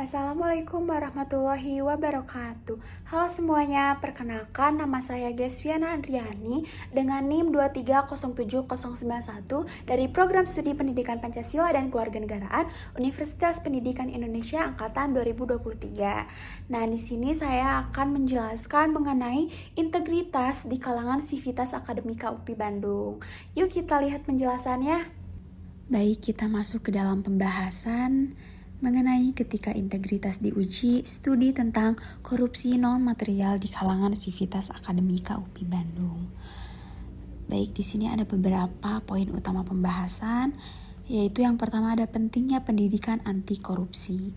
Assalamualaikum warahmatullahi wabarakatuh. Halo semuanya, perkenalkan nama saya Gesviana Andriani dengan NIM 2307091 dari Program Studi Pendidikan Pancasila dan Kewarganegaraan Universitas Pendidikan Indonesia Angkatan 2023. Nah, di sini saya akan menjelaskan mengenai integritas di kalangan Sivitas Akademika UPI Bandung. Yuk kita lihat penjelasannya. Baik, kita masuk ke dalam pembahasan mengenai ketika integritas diuji, studi tentang korupsi non-material di kalangan Sivitas Akademika UPI Bandung. Baik, di sini ada beberapa poin utama pembahasan, yaitu yang pertama ada pentingnya pendidikan anti korupsi.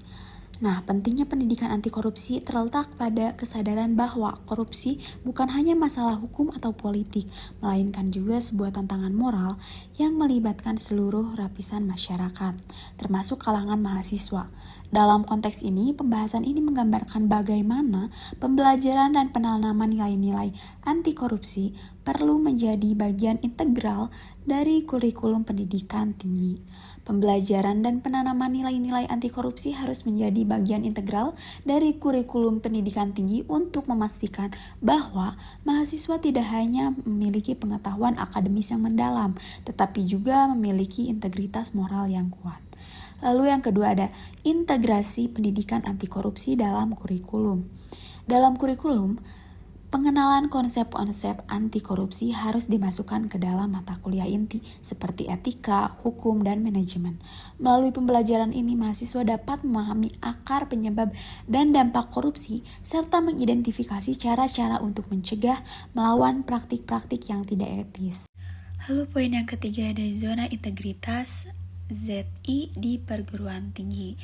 Nah, pentingnya pendidikan anti korupsi terletak pada kesadaran bahwa korupsi bukan hanya masalah hukum atau politik, melainkan juga sebuah tantangan moral yang melibatkan seluruh lapisan masyarakat, termasuk kalangan mahasiswa. Dalam konteks ini, pembahasan ini menggambarkan bagaimana pembelajaran dan penanaman nilai-nilai anti korupsi perlu menjadi bagian integral dari kurikulum pendidikan tinggi. Pembelajaran dan penanaman nilai-nilai anti korupsi harus menjadi bagian integral dari kurikulum pendidikan tinggi untuk memastikan bahwa mahasiswa tidak hanya memiliki pengetahuan akademis yang mendalam, tetapi juga memiliki integritas moral yang kuat. Lalu yang kedua ada integrasi pendidikan anti korupsi dalam kurikulum. Dalam kurikulum, pengenalan konsep-konsep anti korupsi harus dimasukkan ke dalam mata kuliah inti seperti etika, hukum, dan manajemen. Melalui pembelajaran ini, mahasiswa dapat memahami akar penyebab dan dampak korupsi serta mengidentifikasi cara-cara untuk mencegah melawan praktik-praktik yang tidak etis. Lalu poin yang ketiga ada zona integritas ZI di perguruan tinggi.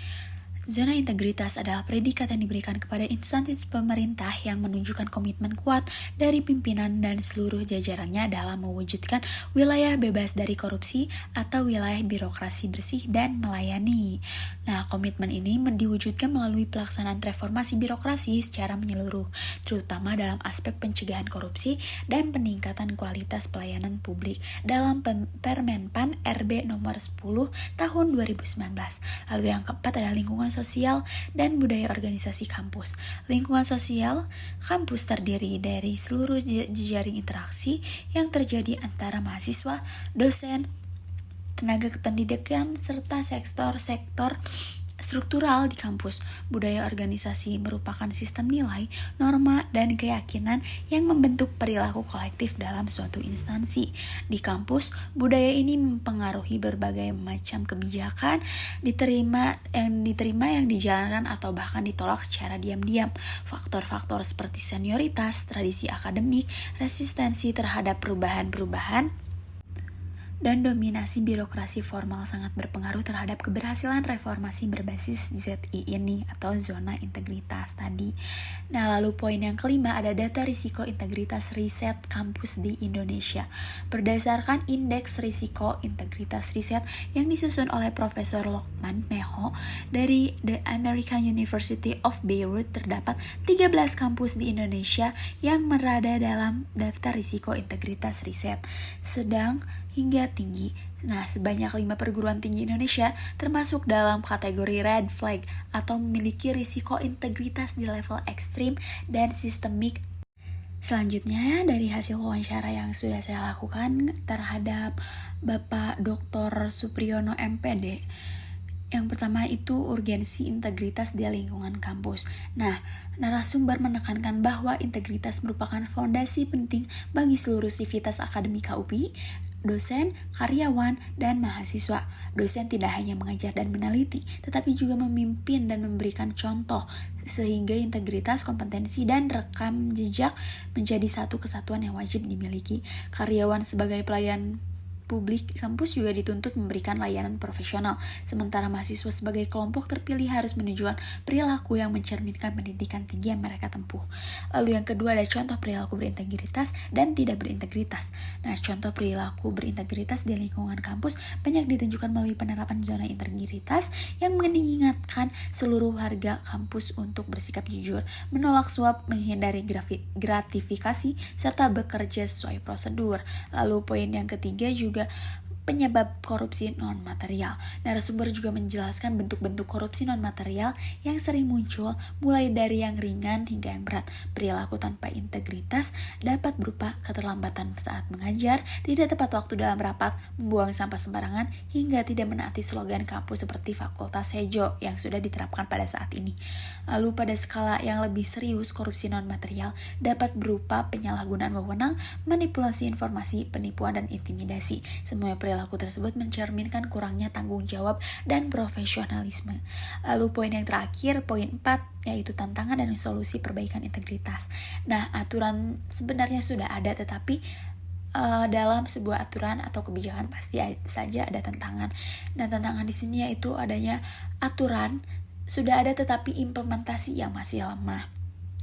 Zona integritas adalah predikat yang diberikan kepada instansi pemerintah yang menunjukkan komitmen kuat dari pimpinan dan seluruh jajarannya dalam mewujudkan wilayah bebas dari korupsi atau wilayah birokrasi bersih dan melayani. Nah, komitmen ini diwujudkan melalui pelaksanaan reformasi birokrasi secara menyeluruh, terutama dalam aspek pencegahan korupsi dan peningkatan kualitas pelayanan publik dalam Permenpan RB nomor 10 tahun 2019. Lalu yang keempat adalah lingkungan sosial dan budaya organisasi kampus. Lingkungan sosial kampus terdiri dari seluruh jejaring interaksi yang terjadi antara mahasiswa, dosen, tenaga kependidikan, serta sektor-sektor struktural di kampus. Budaya organisasi merupakan sistem nilai, norma, dan keyakinan yang membentuk perilaku kolektif dalam suatu instansi. Di kampus, budaya ini mempengaruhi berbagai macam kebijakan yang dijalankan atau bahkan ditolak secara diam-diam. Faktor-faktor seperti senioritas, tradisi akademik, resistensi terhadap perubahan-perubahan, dan dominasi birokrasi formal sangat berpengaruh terhadap keberhasilan reformasi berbasis ZI ini atau zona integritas tadi. Nah, lalu poin yang kelima ada data risiko integritas riset kampus di Indonesia. Berdasarkan indeks risiko integritas riset yang disusun oleh Profesor Lokman Meho dari The American University of Beirut, terdapat 13 kampus di Indonesia yang berada dalam daftar risiko integritas riset sedang hingga tinggi. Nah, sebanyak 5 perguruan tinggi Indonesia termasuk dalam kategori red flag atau memiliki risiko integritas di level ekstrim dan sistemik. Selanjutnya, dari hasil wawancara yang sudah saya lakukan terhadap Bapak Dr. Supriyono MPD, yang pertama itu urgensi integritas di lingkungan kampus. Nah, narasumber menekankan bahwa integritas merupakan fondasi penting bagi seluruh sivitas akademika UPI, dosen, karyawan, dan mahasiswa. Dosen tidak hanya mengajar dan meneliti, tetapi juga memimpin dan memberikan contoh, sehingga integritas, kompetensi, dan rekam jejak menjadi satu kesatuan yang wajib dimiliki. Karyawan sebagai pelayan publik kampus juga dituntut memberikan layanan profesional, sementara mahasiswa sebagai kelompok terpilih harus menunjukkan perilaku yang mencerminkan pendidikan tinggi yang mereka tempuh. Lalu yang kedua ada contoh perilaku berintegritas dan tidak berintegritas. Nah, contoh perilaku berintegritas di lingkungan kampus banyak ditunjukkan melalui penerapan zona integritas yang mengingatkan seluruh warga kampus untuk bersikap jujur, menolak suap, menghindari gratifikasi, serta bekerja sesuai prosedur. Lalu poin yang ketiga juga penyebab korupsi non-material. Narasumber juga menjelaskan bentuk-bentuk korupsi non-material yang sering muncul, mulai dari yang ringan hingga yang berat. Perilaku tanpa integritas dapat berupa keterlambatan saat mengajar, tidak tepat waktu dalam rapat, membuang sampah sembarangan, hingga tidak menaati slogan kampus seperti Fakultas Hejo yang sudah diterapkan pada saat ini. Lalu pada skala yang lebih serius, korupsi non-material dapat berupa penyalahgunaan wewenang, manipulasi informasi, penipuan, dan intimidasi. Semua perilaku tersebut mencerminkan kurangnya tanggung jawab dan profesionalisme. Lalu poin yang terakhir, poin 4, yaitu tantangan dan solusi perbaikan integritas. Nah, aturan sebenarnya sudah ada, tetapi dalam sebuah aturan atau kebijakan pasti saja ada tantangan. Nah, tantangan di sini yaitu adanya aturan sudah ada tetapi implementasi yang masih lemah.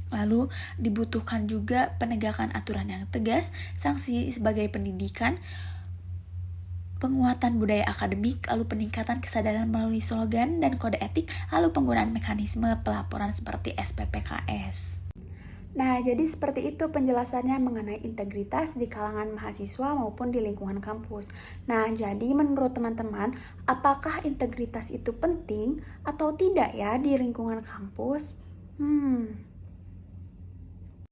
Lalu dibutuhkan juga penegakan aturan yang tegas, sanksi sebagai pendidikan, penguatan budaya akademik, lalu peningkatan kesadaran melalui slogan dan kode etik, lalu penggunaan mekanisme pelaporan seperti SPPKS. Nah, jadi seperti itu penjelasannya mengenai integritas di kalangan mahasiswa maupun di lingkungan kampus. Nah, jadi menurut teman-teman, apakah integritas itu penting atau tidak ya di lingkungan kampus?